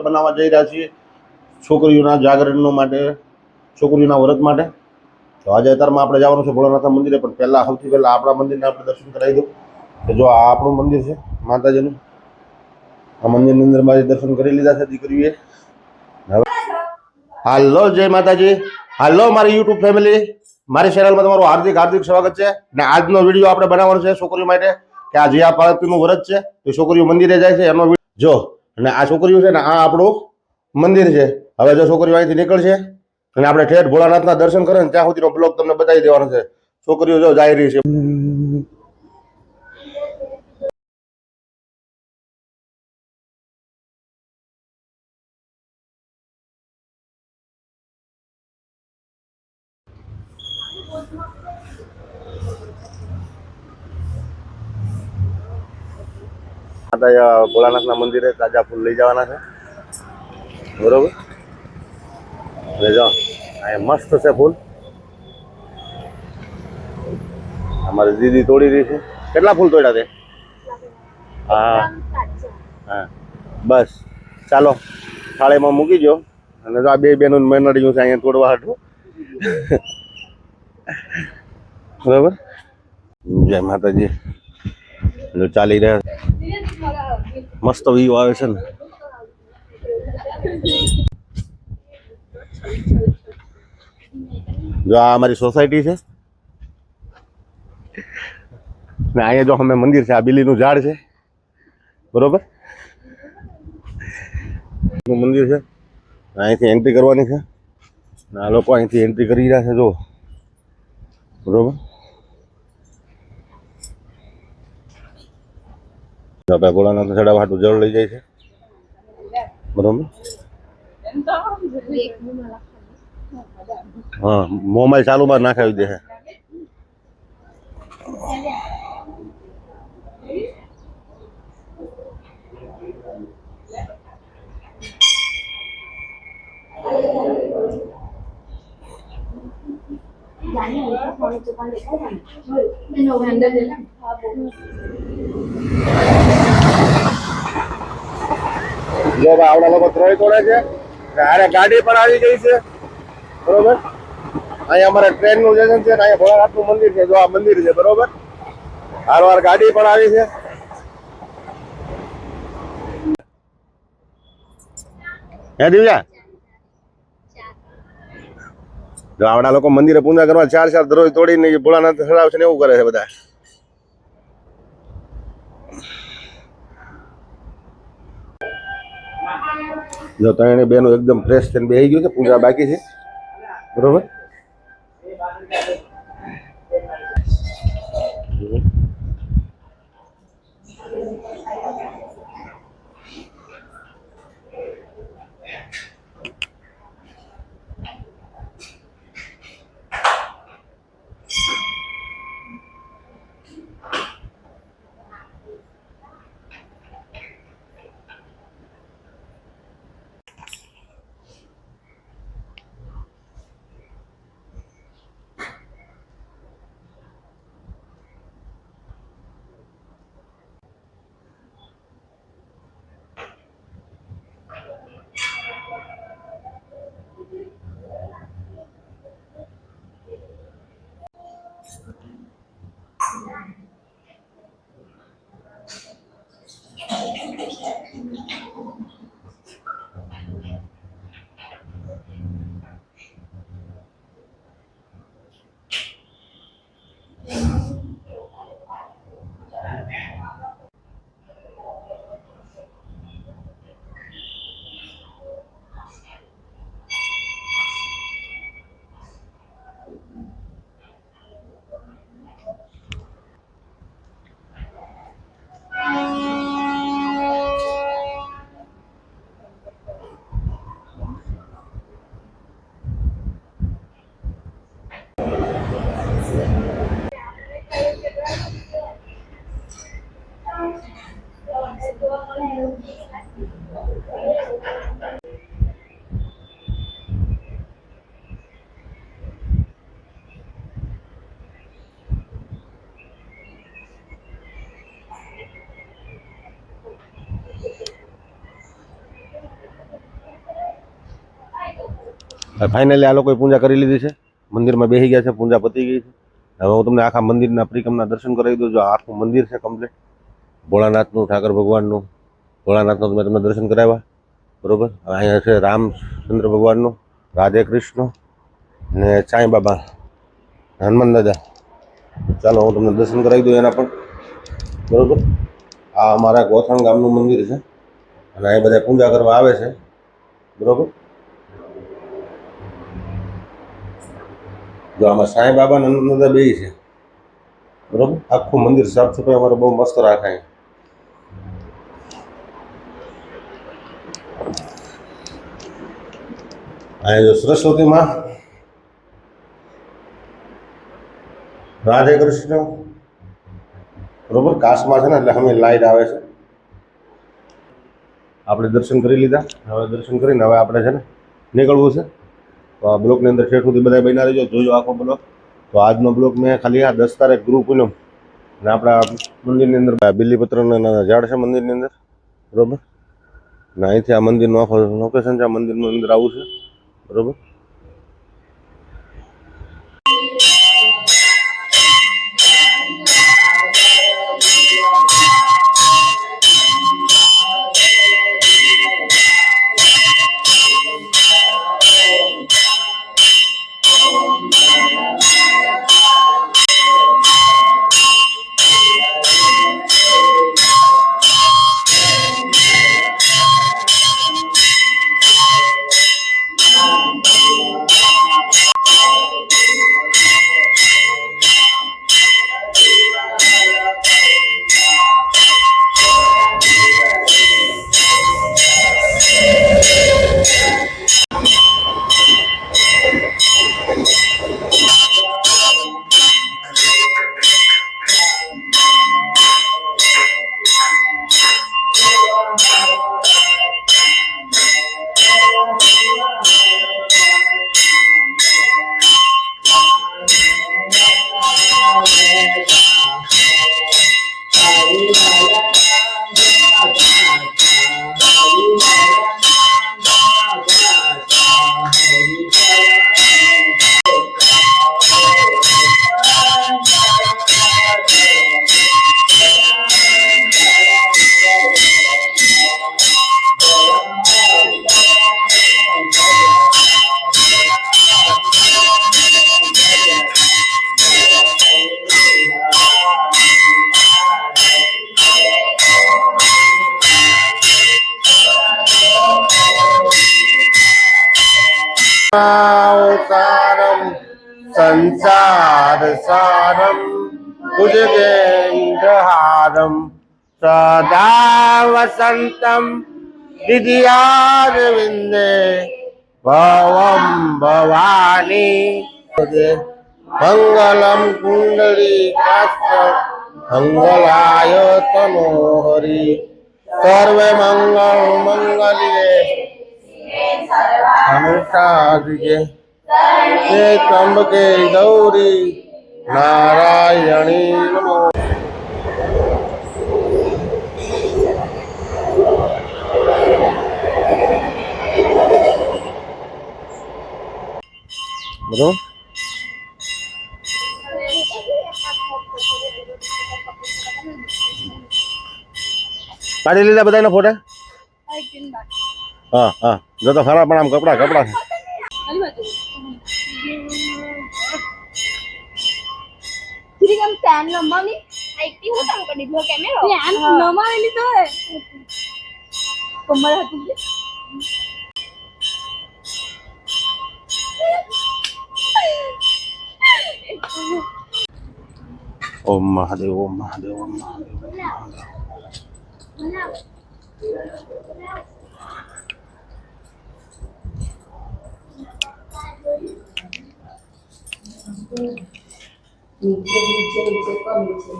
આપણે બનાવવા જઈ રહ્યા છીએ છોકરીઓના જાગરણનો માટે, છોકરીઓના વ્રત માટે. તો આજે અત્યારમાં આપણે જવાનું છે ભોળાનાથના મંદિરે, પણ પહેલાં સૌથી પહેલાં આપણા મંદિરને આપણે દર્શન કરાવી દઉં. કે જો આ આપણું મંદિર છે માતાજીનું. આ મંદિરની અંદર મારે દર્શન કરી લીધા છે દીકરીએ. હવે હાલો, જય માતાજી. હાલો મારી યુટ્યુબ ફેમિલી, મારી ચેનલમાં તમારું હાર્દિક હાર્દિક સ્વાગત છે. ને આજનો વિડીયો આપણે બનાવવાનો છે છોકરીઓ માટે, કે આ જે આ પાર્વતીનું વ્રત છે એ છોકરીઓ મંદિરે જાય છે એનો જો. અને આ છોકરીઓ છે ને આ આપણું મંદિર છે. હવે જો છોકરીઓ અહીંથી નીકળશે અને આપણે ઠેઠ ભોળાનાથના દર્શન કરે ને ત્યાં સુધીનો બ્લોગ તમને બતાવી દેવાનો છે. છોકરીઓ જો જાય રહી છે. ભોળાનાથના મંદિરે તાજા ફૂલ લઈ જવાના છે, બરોબર. એટલે જો આ મસ્ત છે ફૂલ, અમારી દીદી તોડી રહી છે. કેટલા ફૂલ તોડ્યા તે? હા હા, બસ ચાલો થાળીમાં મૂકી દો. અને જો આ બે બેનું મેનડીયું છે અહીંયા તોડવા હતું, બરોબર. જય માતાજી. જો ચાલી રહ્યા, મસ્ત વ્યૂ આવે છે ને. જો આ અમારી સોસાયટી છે ને અહીંયા જો અમે મંદિર છે. આ બિલીનું ઝાડ છે, બરોબર. મંદિર છે, અહીંથી એન્ટ્રી કરવાની છે. આ લોકો અહીંથી એન્ટ્રી કરી રહ્યા છે જો, બરોબર. આપણે ભોળાનાથ ચડાવવા હાટું જળ લઈ જાય છે, બરોબર. હા, મોબાઈલ ચાલુમાં નાખાવી દે છે. જો આવડા લોકો ત્રય તોડે છે. અરે ગાડી પણ આવી ગઈ છે, બરોબર. અહીંયા અમારે ટ્રેન નું સ્ટેશન છે, અહીંયા ભોળાનાથનું મંદિર છે. જો આ મંદિર છે, બરોબર. હારવાર ગાડી પણ આવી છે. હે દિવ્યા, જો આવડા લોકો મંદિરે પૂજા કરવા 4 દરરોજ તોડીને ભોળાનાથ ચડાવશે ને એવું કરે છે બધા. જો ત્રણે બેનો એકદમ ફ્રેશ થઈને બેસી ગયું છે, પૂજા બાકી છે, બરોબર. ફાઇનલી આ લોકોએ પૂજા કરી લીધી છે, મંદિરમાં બેસી ગયા છે, પૂજા પતી ગઈ છે. હવે હું તમને આખા મંદિરના પરિક્રમના દર્શન કરાવી દઉં. જો આખું મંદિર છે કમ્પ્લીટ, ભોળાનાથનું, ઠાકર ભગવાનનું. ભોળાનાથનું મેં તમને દર્શન કરાવ્યા, બરોબર. અહીંયા છે રામચંદ્ર ભગવાનનું, રાધે કૃષ્ણ ને સાંઈ બાબા, હનુમાન દાદા. ચાલો હું તમને દર્શન કરાવી દઉં એના પણ, બરોબર. આ અમારા ગોથણ ગામનું મંદિર છે અને અહીં બધા પૂજા કરવા આવે છે, બરોબર. જો આમાં સાંઈ બાબા અને હનુમાન દાદા બે છે, બરોબર. આખું મંદિર સાફ સફાઈ અમારે બહુ મસ્ત રાખાય. અહીંયા જો સરસ્વતી માં, રાધે કૃષ્ણ, બરોબર. કાશમાં છે ને એટલે અમે લાઈટ આવે છે. આપણે દર્શન કરી લીધા. હવે દર્શન કરીને હવે આપણે છે ને નીકળવું છે. તો આ બ્લોકની અંદર ઠેઠ સુધી બધા બન્યા રહેજો, જોજો આખો બ્લોક. તો આજનો બ્લોક મેં ખાલી આ 10 તારીખ ગુરુ પૂનમ અને આપણા મંદિરની અંદર બિલીપત્રના ઝાડ છે મંદિરની અંદર, બરોબર. ને અહીંથી આ મંદિરનું આખો લોકેશન છે. આ મંદિરની અંદર આવું છે, બરોબર. अवतारम संसार सारम भुजगेन्द्रहारम सदा वसंतम हृदयारविंदे भवम भवानी मंगलम कुंडलीकाक्ष मंगलाय तनोहरि सर्वे मंगल मंगल्ये अनुषादिके हे त्र्यंबके गौरी नारायणी नमो। बरोबर काढ़ी लीधा बधाना फोटा। हाँ हाँ जो तो खरा पण आम कपड़ा कपड़ा फिर हम पैन नंबर आईती हूं तम कर दीधो कैमरा पैन नंबर वाली तो है कमर हाथ में ओम महादेव ओम महादेव ओम महादेव नीचे नीचे नीचे को नीचे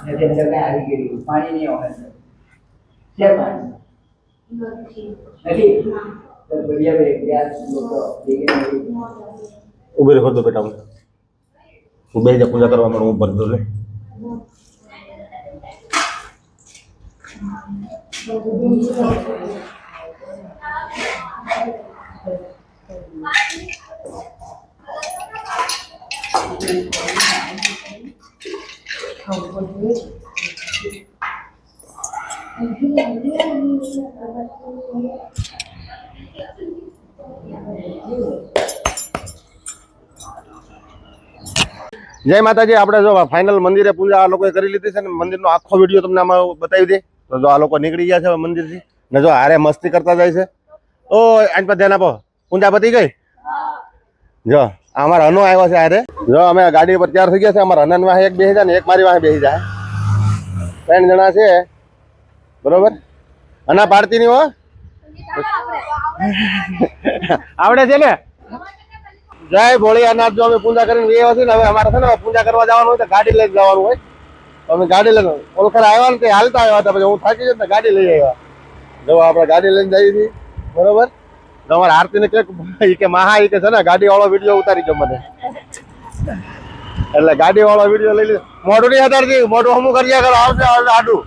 नदी अंदर में आ गई पानी नहीं होगा क्या पानी नहीं तो बढ़िया बढ़िया लोग देखें उबे रखो तो बेटा सुबह जब पूजा करवा मैं ऊपर दो ले જય માતાજી. આપણે જો ફાઇનલ મંદિરે પૂજા આ લોકોએ કરી લીધી છે ને મંદિરનો આખો વિડીયો તમને આમાં બતાવી દે. તો જો આ લોકો નીકળી ગયા છે હવે મંદિરથી ને જો હારે મસ્તી કરતા જાય છે. ઓ આની પર ધ્યાન આપો. પૂજા પતી ગઈ? જો અમારા હનો આવ્યો છે હારે. જો અમે ગાડી પર તૈયાર થઈ ગયા છે. અમારા હનન વાહે એક બેસી જાય ને એક મારી વાહે બેસી જાય. 3 જણા છે બરોબર. હના પાડતી નહીં હો. આવડે છે ને? જય ભોળિયાનાથ. જો અમે પૂજા કરીને ગયા છે ને હવે અમારે છે ને પૂજા કરવા જવાનું હોય તો ગાડી લઈને જવાનું હોય. તો અમે ગાડી લઈને ઓળખર આવ્યા ને તે હાલતા આવ્યા હતા. પછી હું થાકી જતો ને ગાડી લઈ આવ્યા. જો આપણે ગાડી લઈને જઈએ છીએ બરોબર. તો અમારે આરતી ને કે મહા કે છે ને ગાડી વાળો વિડીયો ઉતારી દો મને. એટલે ગાડી વાળો વિડીયો લઈ લીધો. મોઢું નહીં ઉતારતી, મોઢું હમું કર્યા કરો. આવશે આડું